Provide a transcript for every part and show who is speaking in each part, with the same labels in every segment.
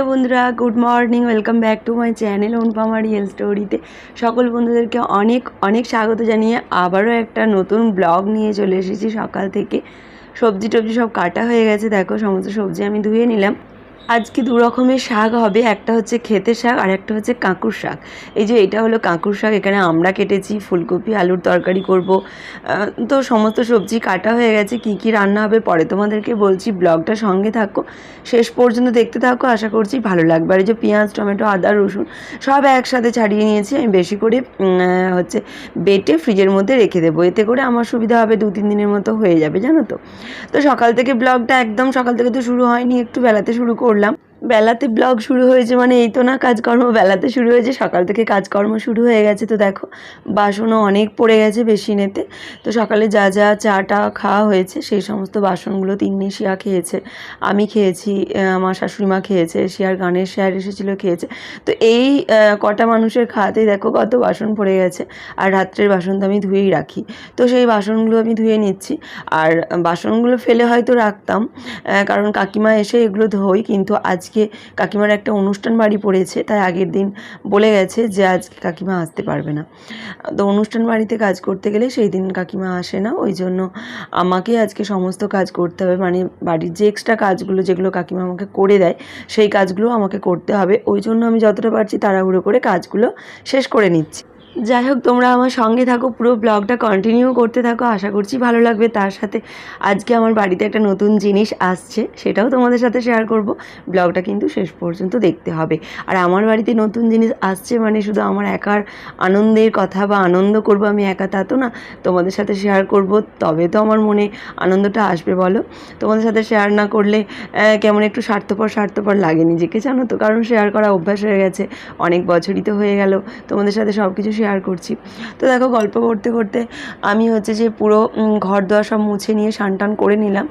Speaker 1: Hello বন্ধুরা, good morning, welcome back to my channel Anupama real স্টোরিতে সকল বন্ধুদেরকে অনেক অনেক স্বাগত জানিয়ে আবারও একটা নতুন ব্লগ নিয়ে চলে এসেছি। সকাল থেকে সবজি টবজি সব কাটা হয়ে গেছে, দেখো সমস্ত সবজি আমি ধুয়ে নিলাম। আজকে দু রকমের শাক হবে, একটা হচ্ছে খেতে শাক আর একটা হচ্ছে কাঁকুর শাক। এই যে এটা হলো কাঁকুর শাক, এখানে আমরা কেটেছি, ফুলকপি আলুর তরকারি করব। তো সমস্ত সবজি কাটা হয়ে গেছে, কি কি রান্না হবে পরে তোমাদেরকে বলছি। ব্লগটা সঙ্গে থাকো, শেষ পর্যন্ত দেখতে থাকো, আশা করছি ভালো লাগবে। আর এই যে পেঁয়াজ টমেটো আদা রসুন সব একসাথে ছাড়িয়ে নিয়েছি আমি, বেশি করে হচ্ছে বেটে ফ্রিজের মধ্যে রেখে দেবো, এতে করে আমার সুবিধা হবে, 2-3 দিনের মতো হয়ে যাবে জানো তো। তো সকাল থেকে ব্লগটা একদম সকাল থেকে তো শুরু হয়নি, একটু বেলাতে শুরু করলাম। বেলাতে ব্লগ শুরু হয়েছে মানে এই তো না, কাজকর্ম বেলাতে শুরু হয়েছে, সকাল থেকে কাজকর্ম শুরু হয়ে গেছে। তো দেখো বাসনও অনেক পড়ে গেছে বেসিনেতে। তো সকালে যা যা চাটা খাওয়া হয়েছে সেই সমস্ত বাসনগুলো তিন্নি শিয়া খেয়েছে, আমি খেয়েছি, আমার শাশুড়িমা খেয়েছে, শিয়ার গানের শেয়ার এসেছিলো খেয়েছে। তো এই কটা মানুষের খাওয়াতেই দেখো কত বাসন পড়ে গেছে। আর রাত্রের বাসন তো আমি ধুয়েই রাখি, তো সেই বাসনগুলো আমি ধুয়ে নিচ্ছি। আর বাসনগুলো ফেলে হয়তো রাখতাম, কারণ কাকিমা এসে এগুলো ধোই, কিন্তু আজকে কাকিমার একটা অনুষ্ঠান বাড়ি পড়েছে, তাই আগের দিন বলে গেছে যে আজকে কাকিমা আসতে পারবে না। তো অনুষ্ঠান বাড়িতে কাজ করতে গেলে সেই দিন কাকিমা আসে না, ওই জন্য আমাকে আজকে সমস্ত কাজ করতে হবে, মানে বাড়ির যে এক্সট্রা কাজগুলো যেগুলো কাকিমা আমাকে করে দেয় সেই কাজগুলো আমাকে করতে হবে। ওই জন্য আমি যতটা পারছি তাড়াহুড়ো করে কাজগুলো শেষ করে নিচ্ছি। যাই হোক, তোমরা আমার সঙ্গে থাকো, পুরো ব্লগটা কন্টিনিউ করতে থাকো, আশা করছি ভালো লাগবে। তার সাথে আজকে আমার বাড়িতে একটা নতুন জিনিস আসছে, সেটাও তোমাদের সাথে শেয়ার করব। ব্লগটা কিন্তু শেষ পর্যন্ত দেখতে হবে। আর আমার বাড়িতে নতুন জিনিস আসছে মানে শুধু আমার একার আনন্দের কথা বা আনন্দ করব আমি একা, তা তো না, তোমাদের সাথে শেয়ার করব, তবে তো আমার মনে আনন্দটা আসবে বলো। তোমাদের সাথে শেয়ার না করলে কেমন একটু স্বার্থপর লাগে নিজেকে, জানো তো, কারণ শেয়ার করা অভ্যাস হয়ে গেছে, অনেক বছরই তো হয়ে গেল তোমাদের সাথে সব কিছু শেয়ার করছি। তো দেখো গল্প করতে করতে আমি হচ্ছে যে পুরো ঘর দোয়ার সব মুছে নিয়ে স্নান টান করে নিলাম।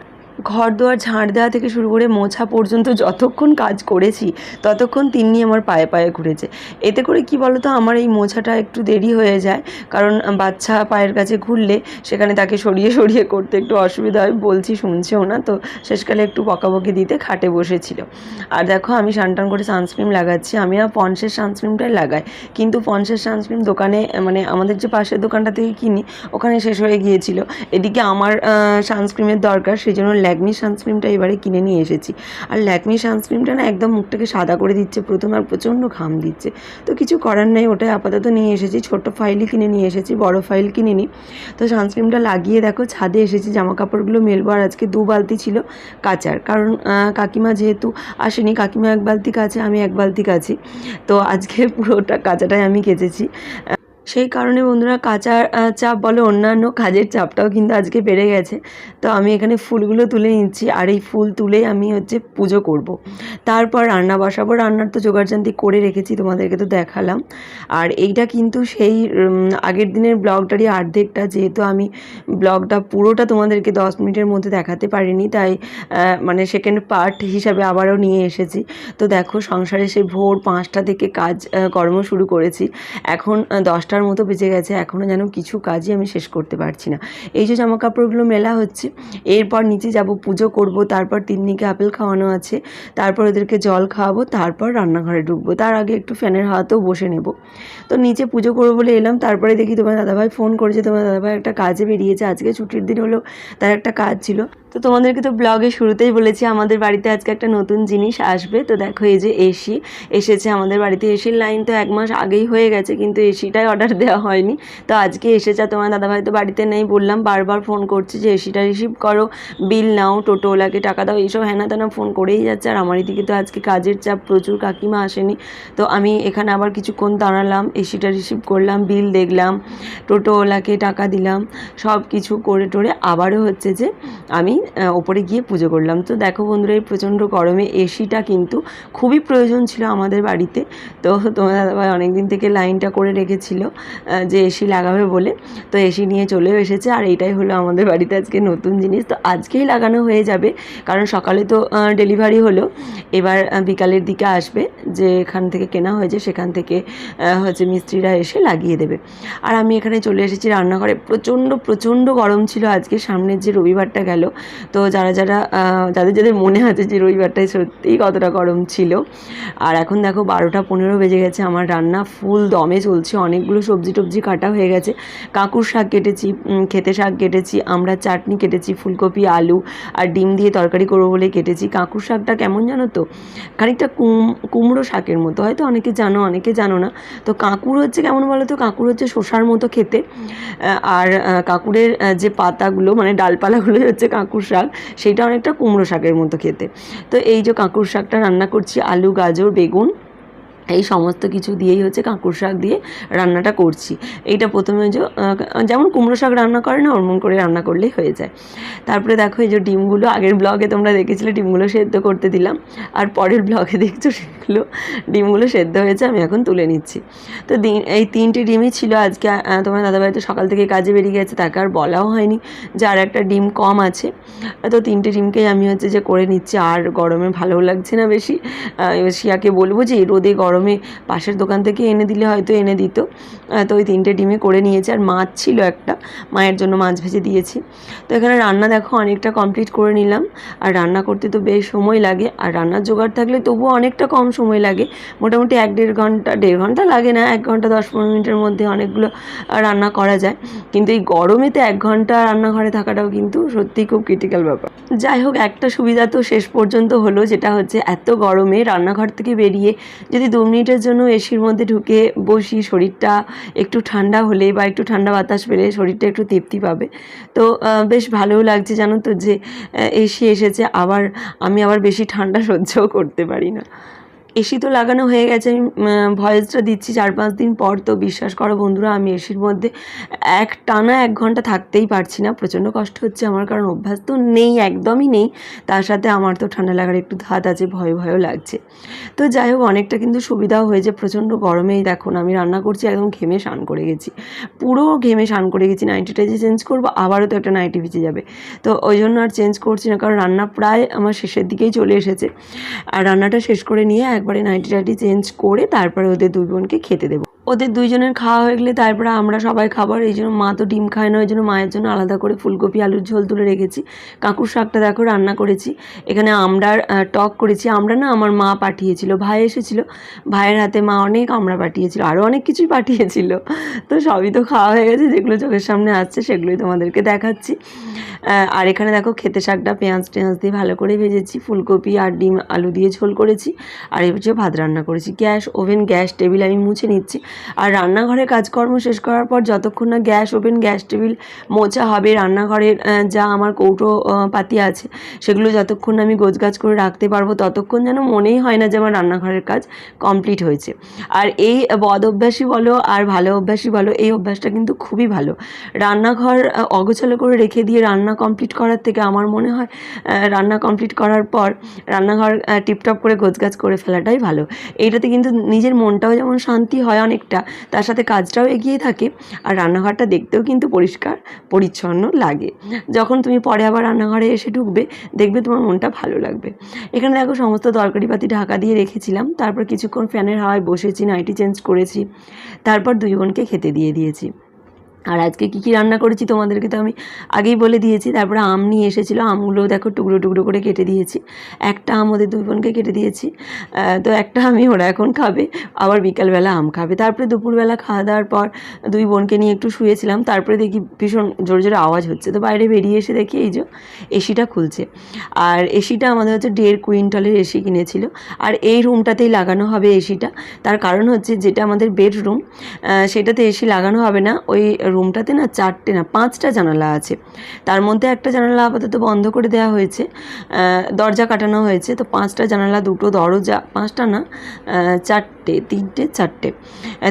Speaker 1: ঘর দুয়ার ঝাঁট দেওয়া থেকে শুরু করে মোছা পর্যন্ত যতক্ষণ কাজ করেছি ততক্ষণ তিন্নি আমার পায়ে পায়ে ঘুরেছে। এতে করে কি বলো তো, আমার এই মোছাটা একটু দেরি হয়ে যায়, কারণ বাচ্চা পায়ের কাছে ঘুরলে সেখানে তাকে সরিয়ে সরিয়ে করতে একটু অসুবিধা হয়, বলছি শুনছেও না, তো শেষকালে একটু বকাবকি দিতে খাটে বসেছিল। আর দেখো আমি স্নান করে সানস্ক্রিন লাগাচ্ছি, আমি না পন্সের সানস্ক্রিনটাই লাগাই, কিন্তু পন্সের সানস্ক্রিন দোকানে মানে আমাদের যে পাশের দোকানটা থেকে কিনি ওখানে শেষ হয়ে গিয়েছিল। এদিকে আমার সানস্ক্রিনের দরকার, সেই জন্য ল্যাকমি সানস্ক্রিনটা এবারে কিনে নিয়ে এসেছি। আর ল্যাকমি সানস্ক্রিনটা না একদম মুখটাকে সাদা করে দিচ্ছে প্রথম, আর প্রচণ্ড ঘাম দিচ্ছে, তো কিছু করার নেই, ওটাই আপাতত নিয়ে এসেছি। ছোট ফাইলই কিনে নিয়ে এসেছি, বড় ফাইল কিনিনি। তো সানস্ক্রিনটা লাগিয়ে দেখো ছাদে এসেছি, জামা কাপড়গুলো মেলবো। আর আজকে 2 বালতি ছিল কাচার, কারণ কাকিমা যেহেতু আসেনি, কাকিমা 1 বালতি কাচে, আমি 1 বালতি কাচি, তো আজকে পুরোটা কাচাটাই আমি কেচেছি। সেই কারণে বন্ধুরা কাচার চাপ বলো অন্যান্য কাজের চাপটাও কিন্তু আজকে বেড়ে গেছে। তো আমি এখানে ফুলগুলো তুলে নিচ্ছি, আর এই ফুল তুলেই আমি হচ্ছে পুজো করব। তারপর রান্না বসাবো, রান্নার তো জোগাড়জান্তি করে রেখেছি, তোমাদেরকে তো দেখালাম। আর এইটা কিন্তু সেই আগের দিনের ব্লগটারই অর্ধেকটা, যেহেতু আমি ব্লগটা পুরোটা তোমাদেরকে 10 মিনিটের মধ্যে দেখাতে পারিনি, তাই মানে সেকেন্ড পার্ট হিসাবে আবারও নিয়ে এসেছি। তো দেখো সংসারে সেই ভোর 5টা থেকে কাজ কর্ম শুরু করেছি, এখন 10টার মতো বেজে গেছে, এখনও যেন কিছু কাজই আমি শেষ করতে পারছি না। এই যে জামা কাপড়গুলো মেলা হচ্ছে, এরপর নিচে যাব, পুজো করব, তারপর তিন্নিকে আপেল খাওয়ানো আছে, তারপর ওদেরকে জল খাওয়াবো, তারপর রান্নাঘরে ঢুকবো, তার আগে একটু ফ্যানের হাওয়াতেও বসে নেব। তো নিচে পুজো করবো বলে এলাম, তারপরে দেখি তোমার দাদাভাই ফোন করেছে, তোমার দাদাভাই একটা কাজে বেরিয়েছে, আজকে ছুটির দিন হলো, তার একটা কাজ ছিল। তো তোমাদেরকে তো ব্লগের শুরুতেই বলেছি আমাদের বাড়িতে আজকে একটা নতুন জিনিস আসবে। তো দেখো এই যে এসি এসেছে আমাদের বাড়িতে, এসির লাইন তো 1 মাস আগেই হয়ে গেছে, কিন্তু এসিটাই অর্ডার দেওয়া হয়নি, তো আজকে এসেছে। তোমার দাদাভাই তো বাড়িতে নেই, বললাম, বারবার ফোন করছে যে এসিটা রিসিভ করো, বিল নাও, টোটোওয়ালাকে টাকা দাও, এইসব হ্যানা তেনা ফোন করেই যাচ্ছে। আর আমার এদিকে তো আজকে কাজের চাপ প্রচুর, কাকিমা আসেনি, তো আমি এখানে আবার কিছুক্ষণ দাঁড়ালাম, এসিটা রিসিভ করলাম, বিল দেখলাম, টোটোওয়ালাকে টাকা দিলাম, সব কিছু করে টোরে আবারও হচ্ছে যে আমি ওপরে গিয়ে পুজো করলাম। তো দেখো বন্ধুরা, এই প্রচণ্ড গরমে এসিটা কিন্তু খুবই প্রয়োজন ছিল আমাদের বাড়িতে। তো তোমার দাদাভাই অনেক দিন থেকে লাইনটা করে রেখেছিল যে এসি লাগাবে বলে, তো এসি নিয়ে চলেও এসেছে। আর এইটাই হলো আমাদের বাড়িতে আজকে নতুন জিনিস, তো আজকেই লাগানো হয়ে যাবে, কারণ সকালে তো ডেলিভারি হলো, এবার বিকালের দিকে আসবে, যে এখান থেকে কেনা হয়েছে সেখান থেকে হচ্ছে মিস্ত্রিরা এসে লাগিয়ে দেবে। আর আমি এখানে চলে এসেছি রান্নাঘরে, প্রচণ্ড গরম ছিল আজকে, সামনের যে রবিবারটা গেল তো যাদের যাদের মনে আছে যে রবিবারটাই সত্যিই কতটা গরম ছিল। আর এখন দেখো 12টা 15 বেজে গেছে, আমার রান্না ফুল দমে চলছে, অনেকগুলো সবজি টবজি কাটা হয়ে গেছে। কাঁকুর শাক কেটেছি, খেতে শাক কেটেছি, আমরা চাটনি কেটেছি, ফুলকপি আলু আর ডিম দিয়ে তরকারি করবো বলে কেটেছি। কাঁকুর শাকটা কেমন জানো তো, খানিকটা কুমড়ো শাকের মতো, হয়তো অনেকে জানো অনেকে জানো না। তো কাঁকুর হচ্ছে কেমন বলো তো, কাঁকুর হচ্ছে শসার মতো খেতে, আর কাঁকুরের যে পাতাগুলো মানে ডালপালাগুলো হচ্ছে কাঁকুর শাক, সেইটা অনেকটা কুমড়ো শাকের মতো খেতে। তো এই যে কাঁকুর শাকটা রান্না করছি, আলু গাজর বেগুন এই সমস্ত কিছু দিয়েই হচ্ছে কাঁকুর শাক দিয়ে রান্নাটা করছি। এইটা প্রথমে যেমন কুমড়ো শাক রান্না করে না ওরকম করে রান্না করলেই হয়ে যায়। তারপরে দেখো এই যে ডিমগুলো আগের ব্লগে তোমরা দেখেছিলে ডিমগুলো সেদ্ধ করতে দিলাম, আর পরের ব্লগে দেখছো সেগুলো ডিমগুলো সেদ্ধ হয়েছে, আমি এখন তুলে নিচ্ছি। তো এই 3টে ডিমই ছিল আজকে। তোমার দাদাভাই তো সকাল থেকে কাজে বেরিয়ে গেছে, তাকে আর বলাও হয়নি যে আর একটা ডিম কম আছে। তো 3টে ডিমকেই আমি হচ্ছে যে করে নিচ্ছি। আর গরমে ভালোও লাগছে না বেশি, শিয়াকে বলবো যে এই রোদে গরমে পাশের দোকান থেকে এনে দিলে হয়তো এনে দিত। তো ওই 3টে ডিমে করে নিয়েছি। আর মাছ ছিল একটা, মায়ের জন্য মাছ ভেজে দিয়েছি। তো এখানে রান্না দেখো অনেকটা কমপ্লিট করে নিলাম। আর রান্না করতে তো বেশ সময় লাগে, আর রান্নার জোগাড় থাকলে তবুও অনেকটা কম সময় লাগে, মোটামুটি 1-1.5 ঘন্টা লাগে না, 1 ঘন্টা 10-15 মিনিটের মধ্যে অনেকগুলো রান্না করা যায়। কিন্তু এই গরমেতে 1 ঘন্টা রান্নাঘরে থাকাটাও কিন্তু সত্যিই খুব ক্রিটিক্যাল ব্যাপার। যাই হোক, একটা সুবিধা তো শেষ পর্যন্ত হলো, যেটা হচ্ছে এত গরমে রান্নাঘর থেকে বেরিয়ে যদি 2 মিনিটের জন্য এসির মধ্যে ঢুকে বসি, শরীরটা একটু ঠান্ডা হলে বা একটু ঠান্ডা বাতাস পেলে শরীরটা একটু তৃপ্তি পাবে। তো বেশ ভালোও লাগছে জানো তো যে এসি এসেছে, আমি আবার বেশি ঠান্ডা সহ্যও করতে পারি না। এসি তো লাগানো হয়ে গেছে, আমি ভয়েসটা দিচ্ছি 4-5 দিন পর। তো বিশ্বাস করো বন্ধুরা, আমি এসির মধ্যে টানা 1 ঘন্টা থাকতেই পারছি না, প্রচণ্ড কষ্ট হচ্ছে আমার, কারণ অভ্যাস তো নেই, একদমই নেই। তার সাথে আমার তো ঠান্ডা লাগার একটু ধাত আছে, ভয়ও লাগছে। তো যাই হোক, অনেকটা কিন্তু সুবিধাও হয়েছে। প্রচণ্ড গরমেই দেখো না আমি রান্না করছি, একদম ঘেমে স্নান করে গেছি, পুরো ঘেমে স্নান করে গেছি। নাইটিটা যে চেঞ্জ করবো, আবারও তো একটা নাইটি ভিজে যাবে, তো ওই জন্য আর চেঞ্জ করছি না, কারণ রান্না প্রায় আমার শেষের দিকেই চলে এসেছে। আর রান্নাটা শেষ করে নিয়ে একবারে নাইটি টাইটি চেঞ্জ করে তারপরে ওদের 2 বোনকে খেতে দেবো। ওদের 2 জনের খাওয়া হয়ে গেলে তারপরে আমরা সবাই খাবার। এই জন্য মা তো ডিম খায় না, ওই জন্য মায়ের জন্য আলাদা করে ফুলকপি আলুর ঝোল তুলে রেখেছি। কাঁকুর শাকটা দেখো রান্না করেছি, এখানে আমড়ার টক করেছি। আমরা না আমার মা পাঠিয়েছিল, ভাই এসেছিল, ভাইয়ের হাতে মা অনেক আমড়া পাঠিয়েছিল, আরও অনেক কিছুই পাঠিয়েছিল। তো সবই তো খাওয়া হয়ে গেছে, যেগুলো চোখের সামনে আসছে সেগুলোই তোমাদেরকে দেখাচ্ছি। আর এখানে দেখো খেতে শাকটা পেঁয়াজ দিয়ে ভালো করে ভেজেছি, ফুলকপি আর ডিম আলু দিয়ে ঝোল করেছি। আর এই হচ্ছে ভাত রান্না করেছি। গ্যাস টেবিল আমি মুছে নিচ্ছি। আর রান্নাঘরের কাজকর্ম শেষ করার পর যতক্ষণ না গ্যাস টেবিল মোছা হবে, রান্নাঘরের যা আমার কৌটো পাতি আছে সেগুলো যতক্ষণ আমি গোছগাছ করে রাখতে পারবো, ততক্ষণ যেন মনেই হয় না যে আমার রান্নাঘরের কাজ কমপ্লিট হয়েছে। আর এই বদ অভ্যাসই বলো আর ভালো অভ্যাসই বলো, এই অভ্যাসটা কিন্তু খুবই ভালো। রান্নাঘর অগোছালো করে রেখে দিয়ে রান্না কমপ্লিট করার থেকে আমার মনে হয় রান্না কমপ্লিট করার পর রান্নাঘর টিপটপ করে গোছগাছ করে ফেলাটাই ভালো। এইটাতে কিন্তু নিজের মনটাও যেমন শান্তি হয় অনেকটা, তার সাথে কাজটাও এগিয়ে থাকে, আর রান্নাঘরটা দেখতেও কিন্তু পরিষ্কার পরিচ্ছন্ন লাগে। যখন তুমি পরে আবার রান্নাঘরে এসে ঢুকবে, দেখবে তোমার মনটা ভালো লাগবে। এখানে দেখো সমস্ত তরকারিপাতি ঢাকা দিয়ে রেখেছিলাম, তারপর কিছুক্ষণ ফ্যানের হাওয়ায় বসেছি, নাইটি চেঞ্জ করেছি, তারপর 2 বোনকে খেতে দিয়ে দিয়েছি। আর আজকে কী রান্না করেছি তোমাদেরকে তো আমি আগেই বলে দিয়েছি। তারপরে আম নিয়ে এসেছিলো, আমগুলো দেখো টুকরো টুকরো করে কেটে দিয়েছি। একটা আম ওদের 2 বোনকে কেটে দিয়েছি, তো একটা আমি ওরা এখন খাবে, আবার বিকালবেলা আম খাবে। তারপরে দুপুরবেলা খাওয়া দাওয়ার পর 2 বোনকে নিয়ে একটু শুয়েছিলাম। তারপরে দেখি ভীষণ জোরে জোরে আওয়াজ হচ্ছে, তো বাইরে বেরিয়ে এসে দেখি এই যে এসিটা খুলছে। আর এসিটা আমাদের হচ্ছে 1.5 কুইন্টালের এসি কিনেছিল। আর এই রুমটাতেই লাগানো হবে এসিটা। তার কারণ হচ্ছে যেটা আমাদের বেডরুম, সেটাতে এসি লাগানো হবে না। ওই রুমটাতে না 5টা জানালা আছে, তার মধ্যে একটা জানালা আপাতত বন্ধ করে দেওয়া হয়েছে, দরজা কাটানো হয়েছে। তো 5টা জানালা, 2টো দরজা, 5টা না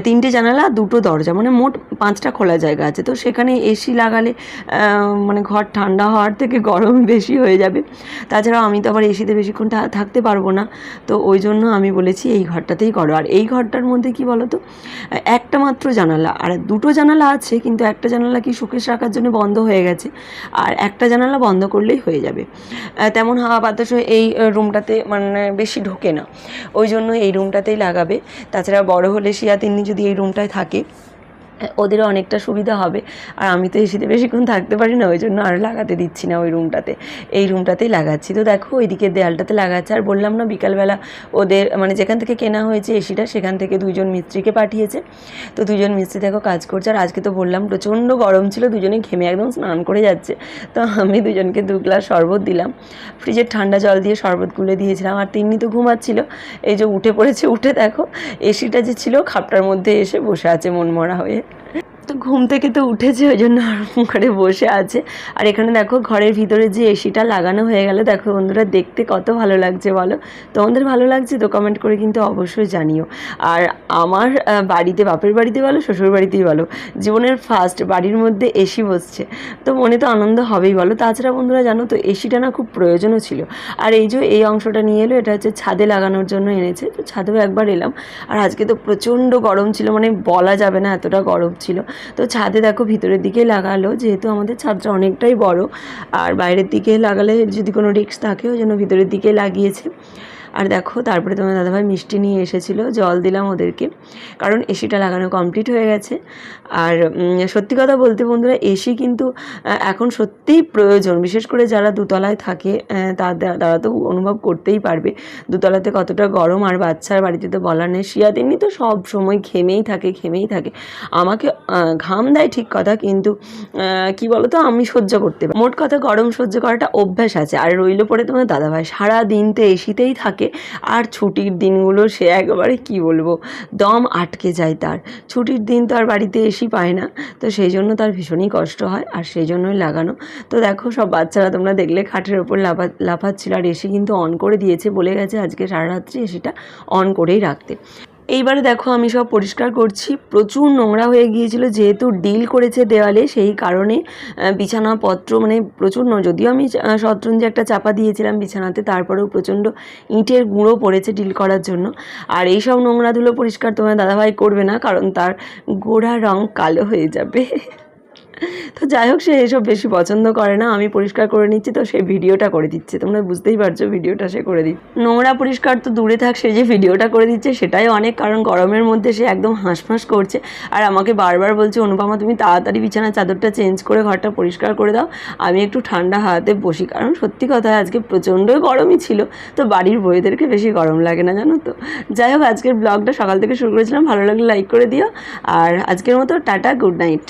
Speaker 1: 3টে জানালা 2টো দরজা, মানে মোট 5টা খোলা জায়গা আছে। তো সেখানে এসি লাগালে মানে ঘর ঠান্ডা হওয়ার থেকে গরম বেশি হয়ে যাবে। তাছাড়াও আমি তো আবার এসিতে বেশিক্ষণ থাকতে পারবো না, তো ওই জন্য আমি বলেছি এই ঘরটাতেই করো। আর এই ঘরটার মধ্যে কি বলো তো, একটা মাত্র জানালা, আর 2টো জানালা আছে, কিন্তু একটা জানালা কি শোকেস রাখার জন্য বন্ধ হয়ে গেছে, আর একটা জানালা বন্ধ করলেই হয়ে যাবে। তেমন হাওয়া বাতাসও এই রুমটাতে মানে বেশি ঢোকে না, ওই জন্য এই রুমটাতেই লাগাবে। তাছাড়া বড় হলে শিয়া তিন্নি যদি এই রুমটায় থাকে, ওদেরও অনেকটা সুবিধা হবে। আর আমি তো এসিতে বেশিক্ষণ থাকতে পারি না, ওই জন্য আর লাগাতে দিচ্ছি না ওই রুমটাতে, এই রুমটাতেই লাগাচ্ছি। তো দেখো ওইদিকে দেয়ালটাতে লাগাচ্ছে। আর বললাম না বিকালবেলা ওদের মানে যেখান থেকে কেনা হয়েছে এসিটা সেখান থেকে 2জন মিস্ত্রিকে পাঠিয়েছে। তো 2জন মিস্ত্রি দেখো কাজ করছে। আর আজকে তো বললাম প্রচণ্ড গরম ছিল, দুজনে ঘেমে একদম স্নান করে যাচ্ছে। তো আমি দুজনকে 2 গ্লাস শরবত দিলাম, ফ্রিজের ঠান্ডা জল দিয়ে শরবত গুলে দিয়েছিলাম। আর তিন্নি তো ঘুমাচ্ছিল, এই যে উঠে পড়েছে, উঠে দেখো এসিটা যে ছিল খাপটার মধ্যে এসে বসে আছে মনমরা হয়ে। তো ঘুম থেকে তো উঠেছে, ওই জন্য আরাম করে বসে আছে। আর এখানে দেখো ঘরের ভিতরে যে এসিটা লাগানো হয়ে গেল, দেখো বন্ধুরা দেখতে কত ভালো লাগছে বলো। তোমাদের ভালো লাগছে তো কমেন্ট করে কিন্তু অবশ্যই জানিও। আর আমার বাড়িতে, বাপের বাড়িতে বলো শ্বশুর বাড়িতেই বলো, জীবনের ফার্স্ট বাড়ির মধ্যে এসি বসছে, তো মনে তো আনন্দ হবেই বলো। তাছাড়া বন্ধুরা জানো তো এসিটা না খুব প্রয়োজনও ছিল। আর এই যে এই অংশটা নিয়ে এলো, এটা হচ্ছে ছাদে লাগানোর জন্য এনেছে। তো ছাদেও একবার এলাম। আর আজকে তো প্রচণ্ড গরম ছিল, মানে বলা যাবে না এতটা গরম ছিল। তো ছাদে দেখো ভিতরের দিকে লাগালো, যেহেতু আমাদের ছাদটা অনেকটাই বড়, আর বাইরের দিকে লাগালে যদি কোনো রিস্ক থাকে ওই জন্য ভিতরের দিকে লাগিয়েছে। আর দেখো তারপরে তোমার দাদাভাই মিষ্টি নিয়ে এসেছিলো, জল দিলাম ওদেরকে, কারণ এসিটা লাগানো কমপ্লিট হয়ে গেছে। আর সত্যি কথা বলতে বন্ধুরা এসি কিন্তু এখন সত্যিই প্রয়োজন, বিশেষ করে যারা দোতলায় থাকে তারা তো অনুভব করতেই পারবে দোতলাতে কতটা গরম। আর বাচ্চার বাড়িতে তো বলার নেই, শিয়াদিনী তো সব সময় ঘেমেই থাকে। আমাকে ঘাম দেয় ঠিক কথা, কিন্তু কি বলতো আমি সহ্য করতে পারি। মোট কথা গরম সহ্য করাটা অভ্যাস আছে। আর রইল পরে তোমার দাদাভাই সারাদিন তো এসিতেই থাকে। আর ছুটির দিনগুলো সে একেবারে কি বলবো দম আটকে যায় তার। ছুটির দিন তো আর বাড়িতে এসি পায় না, তো সেই জন্য তার ভীষণই কষ্ট হয়, আর সেই জন্যই লাগানো। তো দেখো সব বাচ্চারা তোমরা দেখলে খাটের ওপর লাফাচ্ছিল। আর এসি কিন্তু অন করে দিয়েছে, বলে গেছে আজকে সারা রাত্রি এসিটা অন করেই রাখতে। এইবারে দেখো আমি সব পরিষ্কার করছি, প্রচুর নোংরা হয়ে গিয়েছিল, যেহেতু ডিল করেছে দেওয়ালে সেই কারণে বিছানাপত্র মানে প্রচুর, যদিও আমি শতরঞ্জি একটা চাপা দিয়েছিলাম বিছানাতে, তারপরেও প্রচণ্ড ইঁটের গুঁড়ো পড়েছে ডিল করার জন্য। আর এই সব নোংরাধুলো পরিষ্কার তোমার দাদাভাই করবে না, কারণ তার গোড়া রং কালো হয়ে যাবে। তো যাই হোক সে এসব বেশি পছন্দ করে না, আমি পরিষ্কার করে নিচ্ছি তো সেই ভিডিওটা করে দিচ্ছে, তোমরা বুঝতেই পারছো ভিডিওটা সে করে দিচ্ছে। নোংরা পরিষ্কার তো দূরে থাক, সে যে ভিডিওটা করে দিচ্ছে সেটাই অনেক, কারণ গরমের মধ্যে সে একদম হাঁসফাঁস করছে। আর আমাকে বারবার বলছে অনুপমা তুমি তাড়াতাড়ি বিছানার চাদরটা চেঞ্জ করে ঘরটা পরিষ্কার করে দাও, আমি একটু ঠান্ডা হাওয়াতে বসি। কারণ সত্যি কথা আজকে প্রচণ্ডই গরমই ছিল, তো বাড়ির বউদেরকে বেশি গরম লাগে না জানো তো। যাই হোক আজকের ব্লগটা সকাল থেকে শুরু করেছিলাম, ভালো লাগলে লাইক করে দিও। আর আজকের মতো টাটা, গুড নাইট।